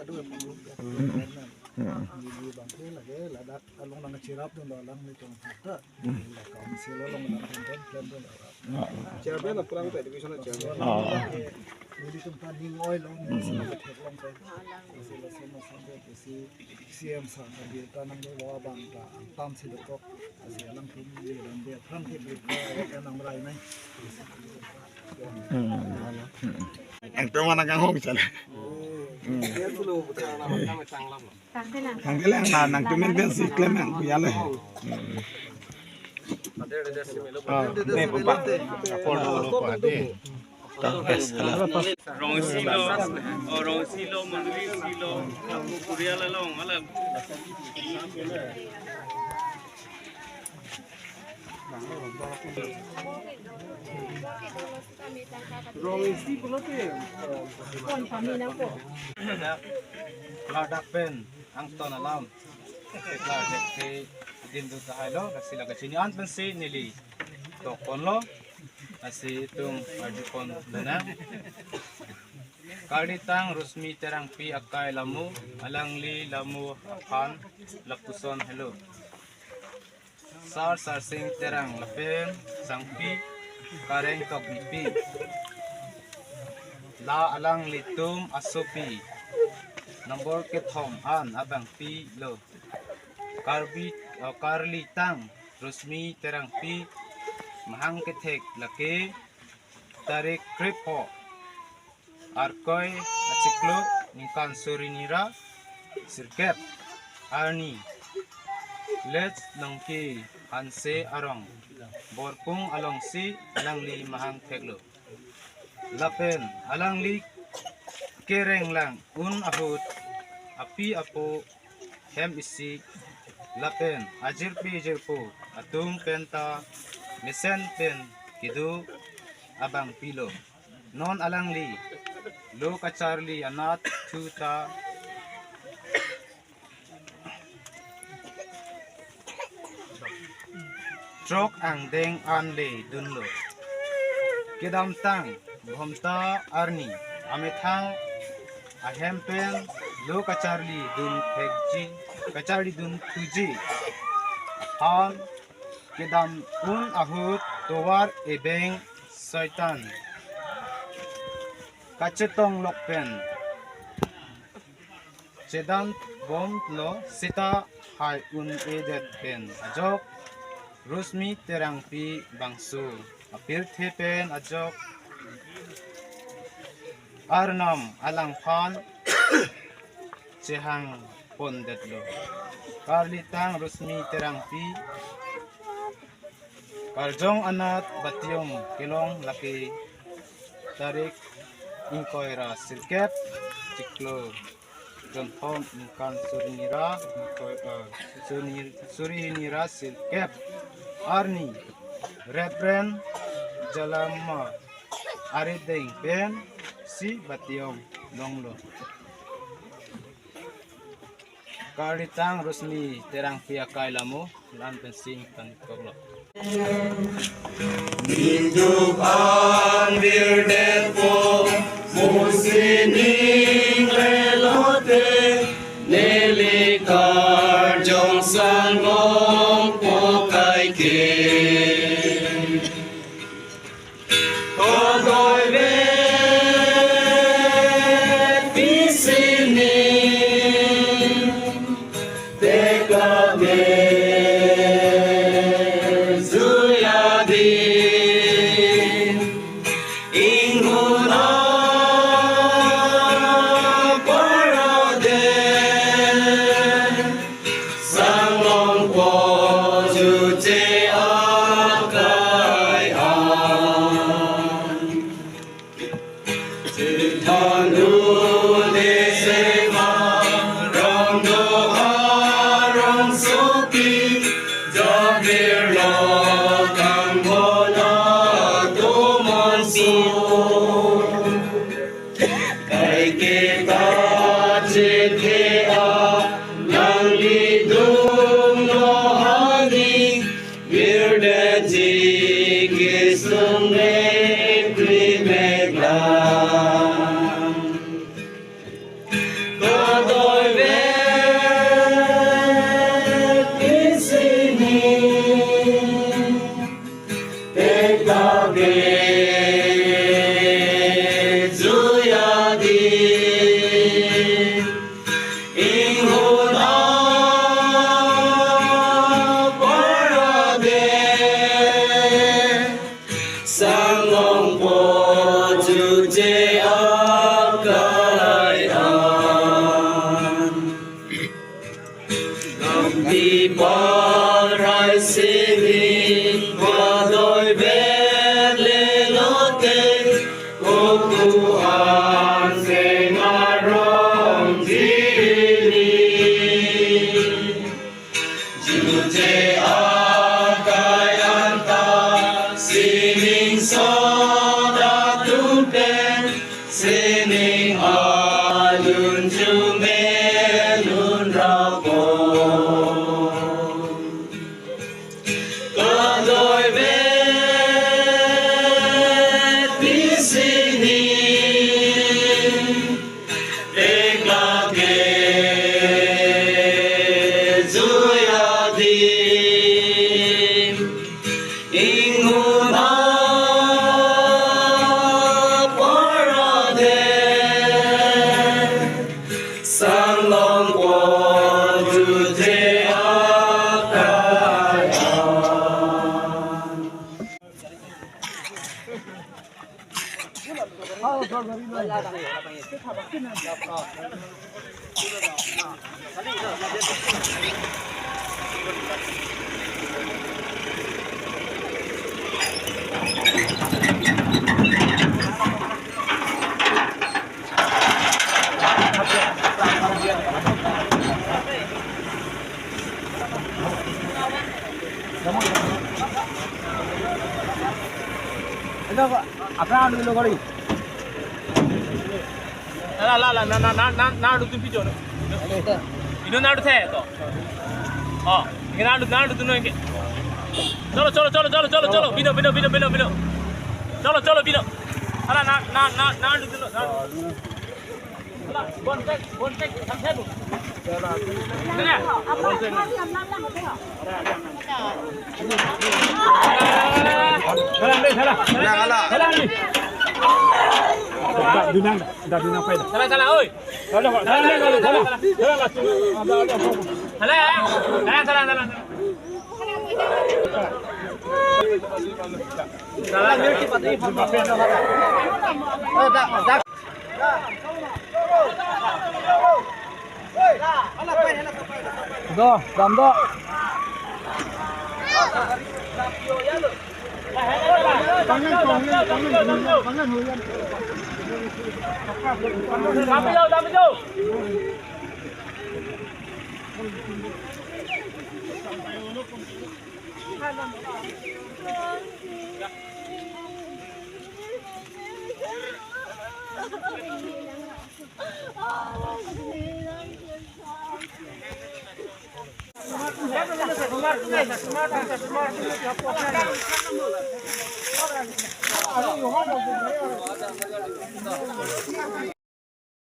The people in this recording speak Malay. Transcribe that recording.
ด้วยมีบางที่ละเกละดักลงนังชิรับด้วยลังในตรงก็ละก็มีเสียลงนังเป็นเล่นด้วยละเจ้าเป็นพลังแต่ดิวิชั่นเจ้ามีที่ต้องการยิงอ้อยลงสิเราเทลงไปสิเราสมัครสมัครสิเสียมสั่งกันดีตอนนั้นว่าบางตาตามสิลูกก็เสียลังทุนดีลังเดียพลังที่บริการนังไรไหมอันเป็นวันนังห้องฉันทางที่แรกนังจุ่มเป็นสิเคลมนังกุยเลยนี่ผมปัดพอรู้กว่าดิRong silo, manduli silo, kuria lalong, alam. Rong silo tu. Kon kami na po. Ladak pen ang ton alam. Teklar dekte din do tahalo kasi laga sinian pen si nili. To konlo asi itong arjikon dana. Karditang rusmi terang pi akay lamu alangli lamu han lapuson hello. Sar sing terang lapen sangpi kareng tok nipi. La alang litum asupi. Nombor kethom an abang pi lo. Karli tang rusmi terang pi mahang kethek laki tarik kripo. Arkoy atsiklo ningkan surinira sirkep arni let's nangki hanse arong borpung along si alangli mahang keklo lapen alangli kereng lang un ahut api apo hem isi lapen ajirpi jirpo atung penta mesen pen kidu abang pilo non alangli lo ka Charlie anat chuta trok ang deng anle dunlo kedam tang bhomta arni amethang ahempen lo ka Charlie dun phekji ka Charlie dun tuji han kedam un ahut towar ebeng saitan kacetong lokpen sedan bom lo sita hai un edet pen ajok rusmi terang pi bangsu apir the pen ajok arnam alang phan chehang pondet lo karlitang rusmi terang pi karjong anat batyong kilong laki tarik ingkoira silkep ciklo jonthom ingkan surinira silkep arni repren jalama arideng pen si batyong longlo karitang rusmi terang piakai lamu lan pensing kan koglo Mindupan birdepo musining lelote nelikar jong sangong pokai ke Kogoy vet pisining tekame Tuhan sengarong diri Juje agayanta sining soda tupen sining alun jumelun rapon Kadoy bet di sini Eklake zuyadim Inguna parade Sanlong kwa jute akaya ನಾಡು ತುಂಬಿಜೋನು ಇನ್ನೊಂದು ನಾಡು ಥೇ तो हां ಹಿಂಗೆ ನಾಡು ತುನು ಹಿಂಗೆ ಚಲೋ ಚಲೋ ಚಲೋ ಚಲೋ ಚಲೋ ಚಲೋ ಬಿನೋ ಬಿನೋ ಬಿನೋ ಬಿನೋ ಬಿನೋ ಚಲೋ ಚಲೋ ಬಿನೋ ಅಲ್ಲ ನಾಡು ತುನು ಅಲ್ಲ ಬೋನ್ಟೆಕ್ ಸಂಥೇನುねSalah oi. Salah. Do, dam do. Pangan hujan. Dami jauh. Smart.